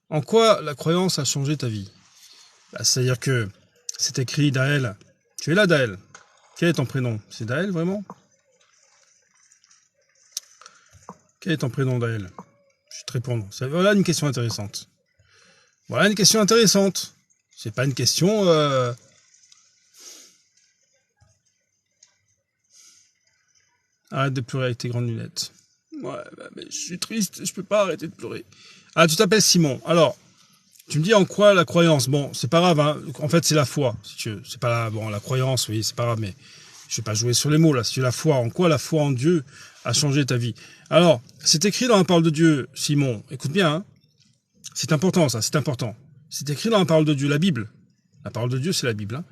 En quoi la croyance a changé ta vie? C'est-à-dire que c'est écrit Daël. Tu es là, Daël. Quel est ton prénom? C'est Daël, vraiment? Quel est ton prénom, Daël? Je vais te répondre. Voilà une question intéressante. Voilà une question intéressante. C'est pas une question... Arrête de pleurer avec tes grandes lunettes. Ouais, mais je suis triste, je peux pas arrêter de pleurer. Ah, tu t'appelles Simon. Alors, tu me dis en quoi la croyance? Bon, c'est pas grave, hein. En fait, c'est la foi, si tu veux. C'est pas la... Bon, la croyance, oui, c'est pas grave, mais je vais pas jouer sur les mots, là. C'est la foi. En quoi la foi en Dieu a changé ta vie? Alors, c'est écrit dans la parole de Dieu, Simon. Écoute bien, hein. C'est important, ça, c'est important. C'est écrit dans la parole de Dieu, la Bible. La parole de Dieu, c'est la Bible, hein.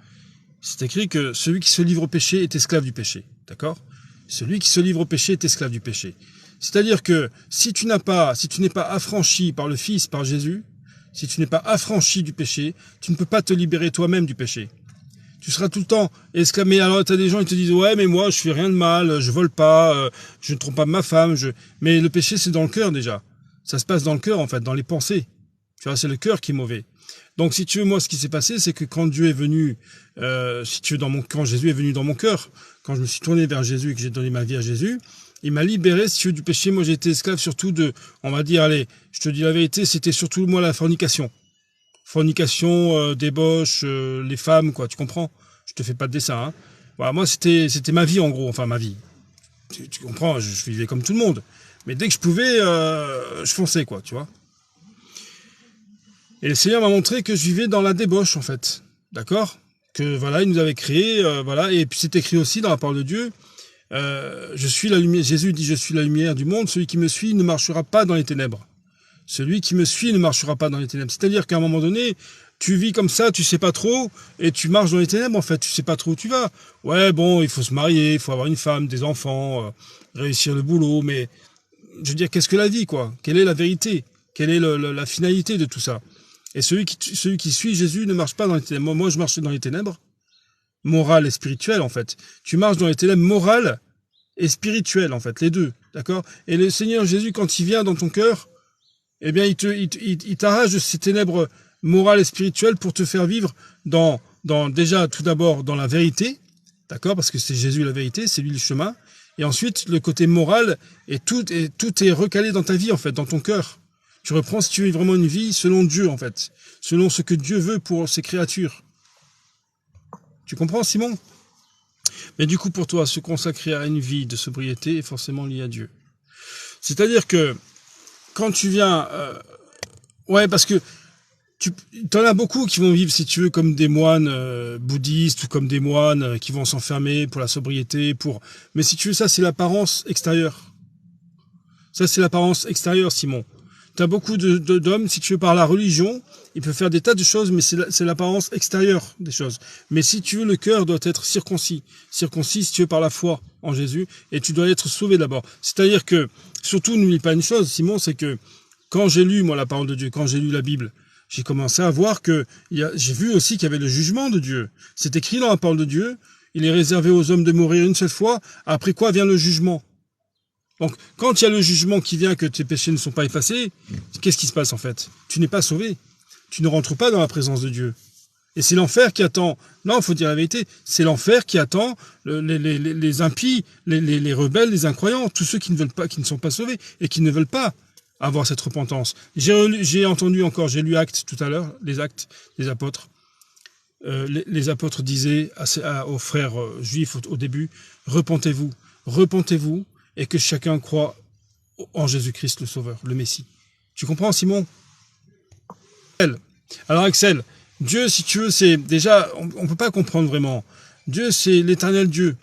C'est écrit que celui qui se livre au péché est esclave du péché. D'accord? Celui qui se livre au péché est esclave du péché. C'est-à-dire que si tu n'es pas affranchi par le Fils, par Jésus, si tu n'es pas affranchi du péché, tu ne peux pas te libérer toi-même du péché. Tu seras tout le temps esclave. Mais alors, tu as des gens qui te disent, ouais, mais moi, je fais rien de mal, je vole pas, je ne trompe pas ma femme. Mais le péché, c'est dans le cœur déjà. Ça se passe dans le cœur, en fait, dans les pensées. Tu vois, c'est le cœur qui est mauvais. Donc, si tu veux, moi, ce qui s'est passé, c'est que quand Dieu est venu, si tu veux, quand Jésus est venu dans mon cœur, quand je me suis tourné vers Jésus et que j'ai donné ma vie à Jésus, il m'a libéré, si tu veux, du péché. Moi, j'étais esclave surtout de, on va dire, allez, je te dis la vérité, c'était surtout, moi, la fornication. Fornication, débauche, les femmes, quoi, tu comprends? Je te fais pas de dessin, hein. Voilà, moi, c'était ma vie, en gros, enfin, ma vie. Tu comprends, je vivais comme tout le monde. Mais dès que je pouvais, je fonçais, quoi, tu vois. Et le Seigneur m'a montré que je vivais dans la débauche, en fait. D'accord? Que, voilà, il nous avait créé, voilà. Et puis, c'est écrit aussi dans la parole de Dieu, je suis la lumière. Jésus dit, je suis la lumière du monde. Celui qui me suit ne marchera pas dans les ténèbres. Celui qui me suit ne marchera pas dans les ténèbres. C'est-à-dire qu'à un moment donné, tu vis comme ça, tu sais pas trop, et tu marches dans les ténèbres, en fait. Tu sais pas trop où tu vas. Ouais, bon, il faut se marier, il faut avoir une femme, des enfants, réussir le boulot, mais, je veux dire, qu'est-ce que la vie, quoi? Quelle est la vérité? Quelle est la finalité de tout ça? Et celui qui suit Jésus ne marche pas dans les ténèbres. Moi, je marchais dans les ténèbres, morales et spirituelles, en fait. Tu marches dans les ténèbres morales et spirituelles, en fait, les deux, d'accord? Et le Seigneur Jésus, quand il vient dans ton cœur, eh bien, il t'arrache de ces ténèbres morales et spirituelles pour te faire vivre déjà, tout d'abord, dans la vérité, d'accord? Parce que c'est Jésus la vérité, c'est lui le chemin. Et ensuite, le côté moral, et tout est recalé dans ta vie, en fait, dans ton cœur. Tu reprends, si tu veux, vraiment une vie selon Dieu, en fait. Selon ce que Dieu veut pour ses créatures. Tu comprends, Simon? Mais du coup, pour toi, se consacrer à une vie de sobriété est forcément lié à Dieu. C'est-à-dire que, quand tu viens... ouais, parce que t'en as beaucoup qui vont vivre, si tu veux, comme des moines bouddhistes ou comme des moines qui vont s'enfermer pour la sobriété, Mais si tu veux, ça, c'est l'apparence extérieure. Ça, c'est l'apparence extérieure, Simon. T'as beaucoup d'hommes, si tu veux, par la religion, ils peuvent faire des tas de choses, mais c'est l'apparence extérieure des choses. Mais si tu veux, le cœur doit être circoncis. Circoncis, si tu veux, par la foi en Jésus, et tu dois être sauvé d'abord. C'est-à-dire que, surtout, n'oublie pas une chose, Simon, c'est que quand j'ai lu, moi, la parole de Dieu, quand j'ai lu la Bible, j'ai commencé à voir que j'ai vu aussi qu'il y avait le jugement de Dieu. C'est écrit dans la parole de Dieu, il est réservé aux hommes de mourir une seule fois, après quoi vient le jugement. Donc, quand il y a le jugement qui vient, que tes péchés ne sont pas effacés, qu'est-ce qui se passe en fait? Tu n'es pas sauvé. Tu ne rentres pas dans la présence de Dieu. Et c'est l'enfer qui attend. Non, il faut dire la vérité. C'est l'enfer qui attend les impies, les rebelles, les incroyants, tous ceux qui ne veulent pas, qui ne sont pas sauvés et qui ne veulent pas avoir cette repentance. J'ai entendu encore, j'ai lu Actes tout à l'heure, les Actes des apôtres. Les apôtres disaient aux frères juifs au début, repentez-vous, repentez-vous, et que chacun croit en Jésus-Christ le Sauveur, le Messie. Tu comprends, Simon? Alors, Axel, Dieu, si tu veux, c'est déjà, on ne peut pas comprendre vraiment. Dieu, c'est l'éternel Dieu.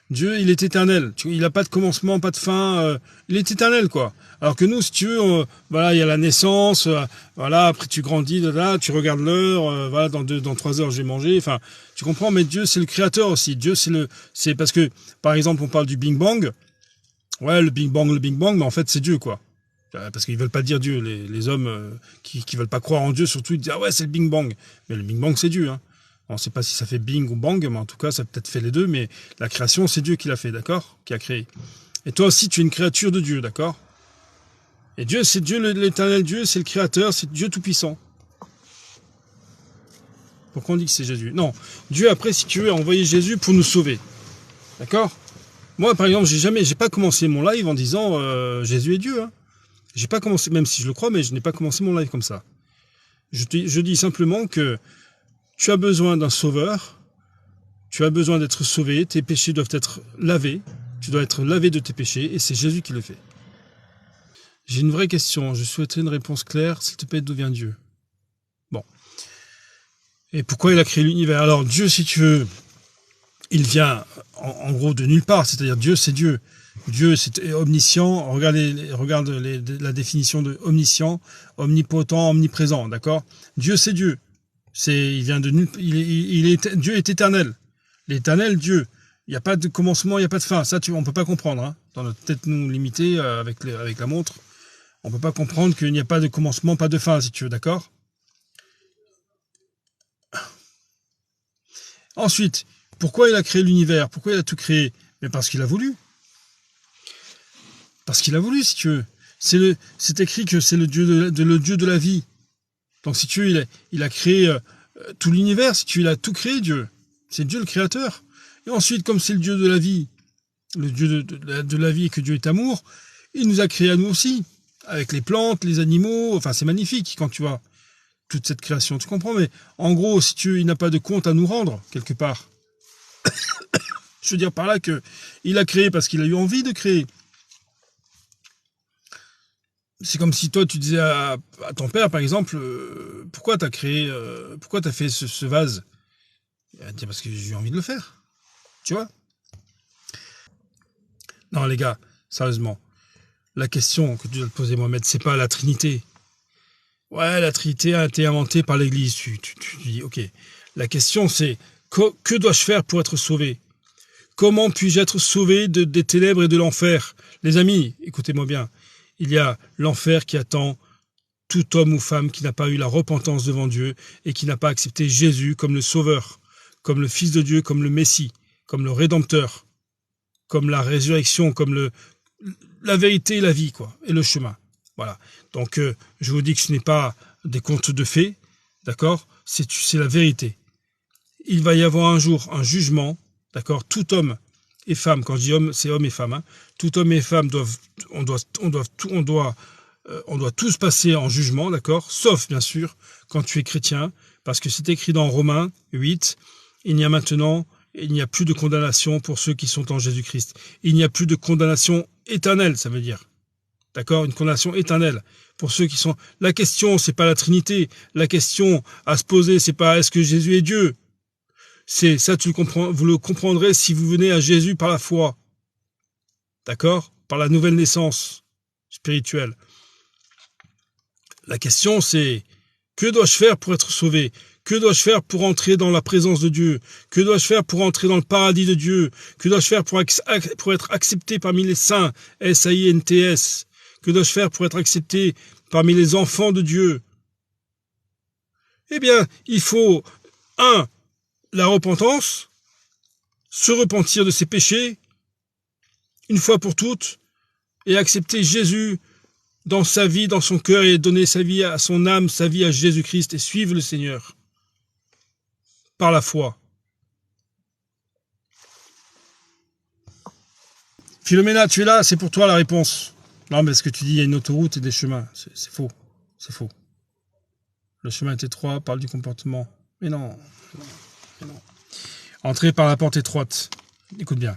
Dieu, il est éternel. Il n'a pas de commencement, pas de fin. Il est éternel, quoi. Alors que nous, si tu veux, voilà, il y a la naissance, voilà, après tu grandis, là, tu regardes l'heure, voilà, dans 3 heures, j'ai mangé. Enfin, tu comprends, mais Dieu, c'est le créateur aussi. Dieu, c'est parce que, par exemple, on parle du Big Bang. Ouais, le Big Bang, mais en fait, c'est Dieu, quoi. Parce qu'ils veulent pas dire Dieu. Les hommes qui veulent pas croire en Dieu, surtout, ils disent, ah ouais, c'est le Big Bang. Mais le Big Bang, c'est Dieu, hein. On ne sait pas si ça fait Bing ou Bang, mais en tout cas, ça a peut-être fait les deux, mais la création, c'est Dieu qui l'a fait, d'accord? Qui a créé. Et toi aussi, tu es une créature de Dieu, d'accord? Et Dieu, c'est Dieu, l'éternel Dieu, c'est le Créateur, c'est Dieu Tout-Puissant. Pourquoi on dit que c'est Jésus? Non, Dieu, après, si tu veux, a envoyé Jésus pour nous sauver. D'accord? Moi, par exemple, j'ai pas commencé mon live en disant Jésus est Dieu. Hein. J'ai pas commencé, même si je le crois, mais je n'ai pas commencé mon live comme ça. Je dis simplement que tu as besoin d'un sauveur, tu as besoin d'être sauvé, tes péchés doivent être lavés, tu dois être lavé de tes péchés, et c'est Jésus qui le fait. J'ai une vraie question, je souhaiterais une réponse claire, s'il te plaît, d'où vient Dieu? Bon. Et pourquoi il a créé l'univers? Alors, Dieu, si tu veux, il vient en gros de nulle part, c'est-à-dire Dieu, c'est Dieu. Dieu, c'est omniscient. Regarde la définition de omniscient, omnipotent, omniprésent, d'accord? Dieu, c'est Dieu. Il vient de nulle. Dieu est éternel. L'éternel Dieu. Il n'y a pas de commencement, il n'y a pas de fin. Ça, on peut pas comprendre. Hein. Dans notre tête, nous limitée avec la montre, on peut pas comprendre qu'il n'y a pas de commencement, pas de fin, si tu veux, d'accord? Ensuite, pourquoi il a créé l'univers? Pourquoi il a tout créé? Mais parce qu'il a voulu. Parce qu'il a voulu, si tu veux. C'est écrit que c'est le Dieu de la vie. Donc, si tu veux, il a créé tout l'univers, si tu veux, il a tout créé, Dieu. C'est Dieu le créateur. Et ensuite, comme c'est le Dieu de la vie, le Dieu de la vie et que Dieu est amour, il nous a créé à nous aussi. Avec les plantes, les animaux, enfin, c'est magnifique quand tu vois toute cette création. Tu comprends? Mais en gros, si tu veux, il n'a pas de compte à nous rendre, quelque part. Je veux dire par là que il a créé parce qu'il a eu envie de créer. C'est comme si toi tu disais à ton père par exemple pourquoi t'as créé pourquoi t'as fait ce vase? Il va te dire parce que j'ai eu envie de le faire. Tu vois? Non les gars, sérieusement, la question que tu dois te poser Mohamed, c'est pas la Trinité. Ouais, la Trinité a été inventée par l'Église. Tu dis ok. La question c'est que dois-je faire pour être sauvé? Comment puis-je être sauvé des ténèbres et de l'enfer? Les amis, écoutez-moi bien. Il y a l'enfer qui attend tout homme ou femme qui n'a pas eu la repentance devant Dieu et qui n'a pas accepté Jésus comme le Sauveur, comme le Fils de Dieu, comme le Messie, comme le Rédempteur, comme la résurrection, comme la vérité et la vie, quoi, et le chemin. Voilà. Donc, je vous dis que ce n'est pas des contes de fées, d'accord? C'est la vérité. Il va y avoir un jour un jugement, d'accord? Tout homme et femme, quand je dis homme, c'est homme et femme. Hein. Tout homme et femme on doit tous passer en jugement, d'accord? Sauf, bien sûr, quand tu es chrétien, parce que c'est écrit dans Romains 8, il n'y a plus de condamnation pour ceux qui sont en Jésus-Christ. Il n'y a plus de condamnation éternelle, ça veut dire. D'accord? Une condamnation éternelle. Pour ceux qui sont... La question, c'est pas la Trinité. La question à se poser, c'est pas est-ce que Jésus est Dieu? C'est ça, vous le comprendrez si vous venez à Jésus par la foi. D'accord? Par la nouvelle naissance spirituelle. La question c'est, que dois-je faire pour être sauvé? Que dois-je faire pour entrer dans la présence de Dieu? Que dois-je faire pour entrer dans le paradis de Dieu? Que dois-je faire pour être accepté parmi les saints? S-A-I-N-T-S. Que dois-je faire pour être accepté parmi les enfants de Dieu? Eh bien, il faut, la repentance, se repentir de ses péchés, une fois pour toutes, et accepter Jésus dans sa vie, dans son cœur, et donner sa vie à son âme, sa vie à Jésus-Christ, et suivre le Seigneur, par la foi. Philomena, tu es là, c'est pour toi la réponse. Non, mais ce que tu dis, il y a une autoroute et des chemins. C'est faux. C'est faux. Le chemin est étroit, parle du comportement. Mais non. Entrez par la porte étroite. Écoute bien.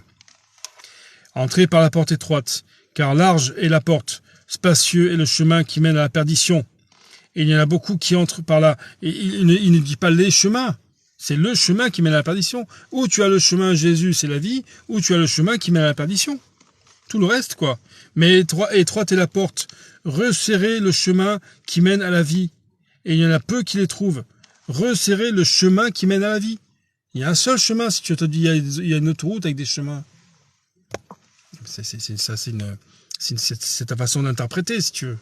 Entrez par la porte étroite, car large est la porte, spacieux est le chemin qui mène à la perdition. Et il y en a beaucoup qui entrent par là. Et il ne dit pas les chemins. C'est le chemin qui mène à la perdition. Ou tu as le chemin Jésus, c'est la vie, ou tu as le chemin qui mène à la perdition. Tout le reste, quoi. Mais étroite est la porte. Resserrez le chemin qui mène à la vie. Et il y en a peu qui les trouvent. Resserrez le chemin qui mène à la vie. Il y a un seul chemin, si tu te dis, il y a une autoroute avec des chemins. C'est ta façon d'interpréter, si tu veux.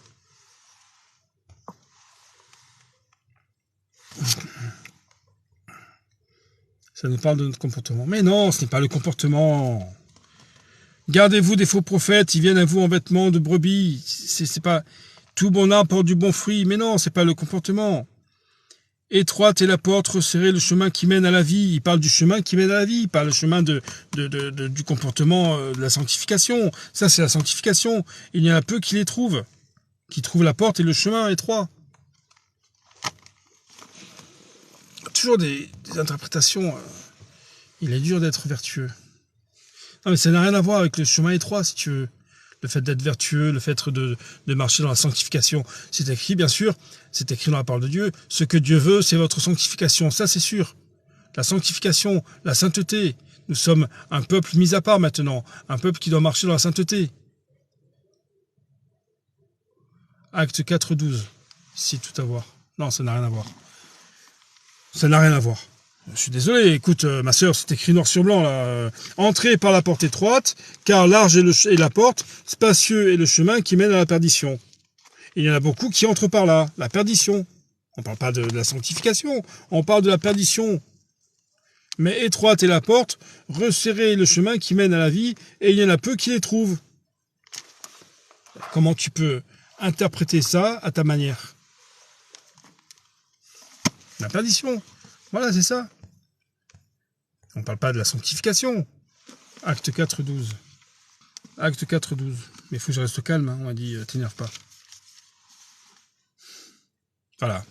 Ça nous parle de notre comportement. Mais non, ce n'est pas le comportement. Gardez-vous des faux prophètes, ils viennent à vous en vêtements de brebis. C'est pas. tout bon arbre porte du bon fruit. Mais non, c'est pas le comportement. Étroite est la porte, resserré le chemin qui mène à la vie. Il parle du chemin qui mène à la vie, il parle du chemin du comportement, de la sanctification. Ça, c'est la sanctification. Il y en a peu qui trouvent la porte et le chemin étroit. Toujours des interprétations. Il est dur d'être vertueux. Non, mais ça n'a rien à voir avec le chemin étroit, si tu veux. Le fait d'être vertueux, le fait de marcher dans la sanctification. C'est écrit, bien sûr, c'est écrit dans la parole de Dieu. Ce que Dieu veut, c'est votre sanctification. Ça, c'est sûr. La sanctification, la sainteté. Nous sommes un peuple mis à part maintenant. Un peuple qui doit marcher dans la sainteté. Acte 4.12. Si, tout à voir. Non, ça n'a rien à voir. Ça n'a rien à voir. Je suis désolé, écoute, ma sœur, c'est écrit noir sur blanc, là. Entrez par la porte étroite, car large est la porte, spacieux est le chemin qui mène à la perdition. Et il y en a beaucoup qui entrent par là, la perdition. On ne parle pas de la sanctification, on parle de la perdition. Mais étroite est la porte, resserré est le chemin qui mène à la vie, et il y en a peu qui les trouvent. Comment tu peux interpréter ça à ta manière? La perdition. Voilà, c'est ça. On ne parle pas de la sanctification. Acte 4.12. Acte 4.12. Mais il faut que je reste calme, hein. On m'a dit, t'énerve pas. Voilà.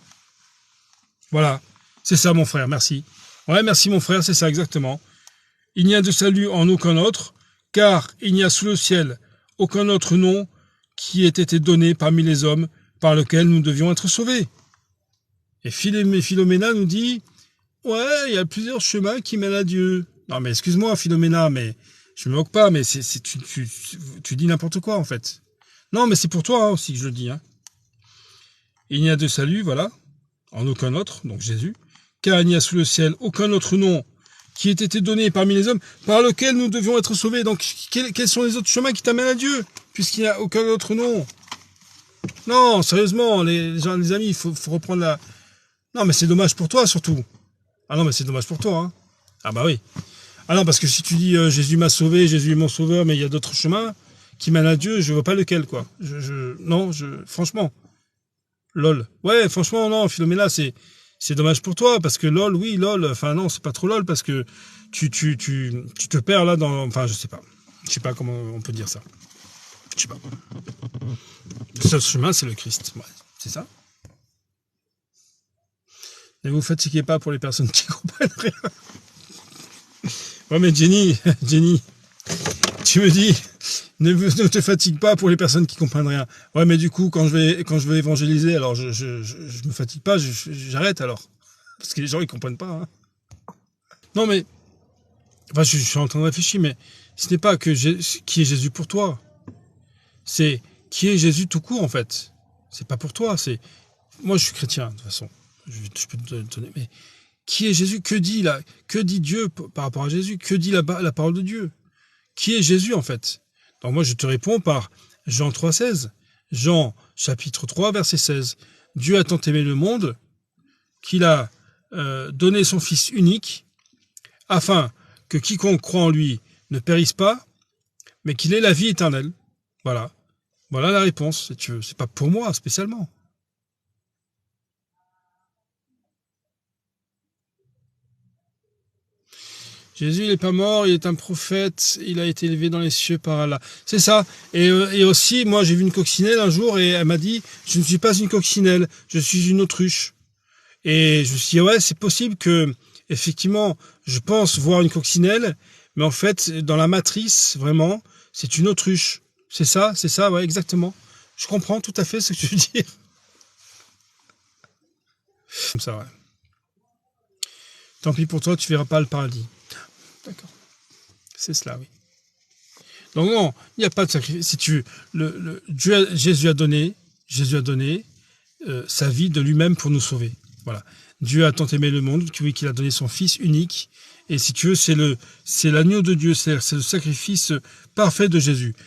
Voilà. C'est ça, mon frère, merci. Ouais, merci, mon frère, c'est ça, exactement. Il n'y a de salut en aucun autre, car il n'y a sous le ciel aucun autre nom qui ait été donné parmi les hommes par lequel nous devions être sauvés. Et Philoména nous dit... Ouais, il y a plusieurs chemins qui mènent à Dieu. Non, mais excuse-moi, Philoména, mais je me moque pas, mais tu dis n'importe quoi, en fait. Non, mais c'est pour toi aussi que je le dis. Hein. Il n'y a de salut, voilà, en aucun autre, donc Jésus, car il n'y a sous le ciel aucun autre nom qui ait été donné parmi les hommes par lequel nous devions être sauvés. Donc, quels sont les autres chemins qui t'amènent à Dieu, puisqu'il n'y a aucun autre nom? Non, sérieusement, les amis, il faut reprendre la... Non, mais c'est dommage pour toi, surtout. Ah non, mais c'est dommage pour toi. Hein. Ah bah oui. Ah non, parce que si tu dis Jésus m'a sauvé, Jésus est mon sauveur, mais il y a d'autres chemins qui mènent à Dieu, je vois pas lequel, quoi. Franchement. Lol. Ouais, franchement, non, Philomena, c'est dommage pour toi, parce que lol, oui, lol, enfin non, c'est pas trop lol, parce que tu te perds là dans... Enfin, je sais pas comment on peut dire ça. Je sais pas. Le seul chemin, c'est le Christ. Ouais, c'est ça. Ne vous fatiguez pas pour les personnes qui comprennent rien. Ouais, mais Jenny, tu me dis, ne te fatigue pas pour les personnes qui comprennent rien. Ouais, mais du coup, quand je vais évangéliser, alors je me fatigue pas, j'arrête alors. Parce que les gens, ils comprennent pas. Hein. Non, mais, enfin, je suis en train de réfléchir, mais ce n'est pas qui est Jésus pour toi. C'est qui est Jésus tout court, en fait. C'est pas pour toi, c'est... Moi, je suis chrétien, de toute façon. Je peux te donner, mais qui est Jésus? Que dit Dieu par rapport à Jésus? Que dit la parole de Dieu? Qui est Jésus, en fait? Donc moi, je te réponds par Jean 3,16. Jean, chapitre 3, verset 16. Dieu a tant aimé le monde qu'il a donné son Fils unique, afin que quiconque croit en lui ne périsse pas, mais qu'il ait la vie éternelle. Voilà. Voilà la réponse, si tu veux. C'est pas pour moi, spécialement. Jésus, il n'est pas mort, il est un prophète, il a été élevé dans les cieux par Allah. C'est ça. Et aussi, moi, j'ai vu une coccinelle un jour et elle m'a dit, je ne suis pas une coccinelle, je suis une autruche. Et je me suis dit, ouais, c'est possible que, effectivement, je pense voir une coccinelle, mais en fait, dans la matrice, vraiment, c'est une autruche. C'est ça, ouais, exactement. Je comprends tout à fait ce que tu veux dire. Comme ça, ouais. Tant pis pour toi, tu verras pas le paradis. D'accord. C'est cela, oui. Donc non, il n'y a pas de sacrifice. Si tu Jésus a donné sa vie de lui-même pour nous sauver. Voilà. Dieu a tant aimé le monde qu'il a donné son Fils unique. Et si tu veux, c'est l'agneau de Dieu, c'est le sacrifice parfait de Jésus.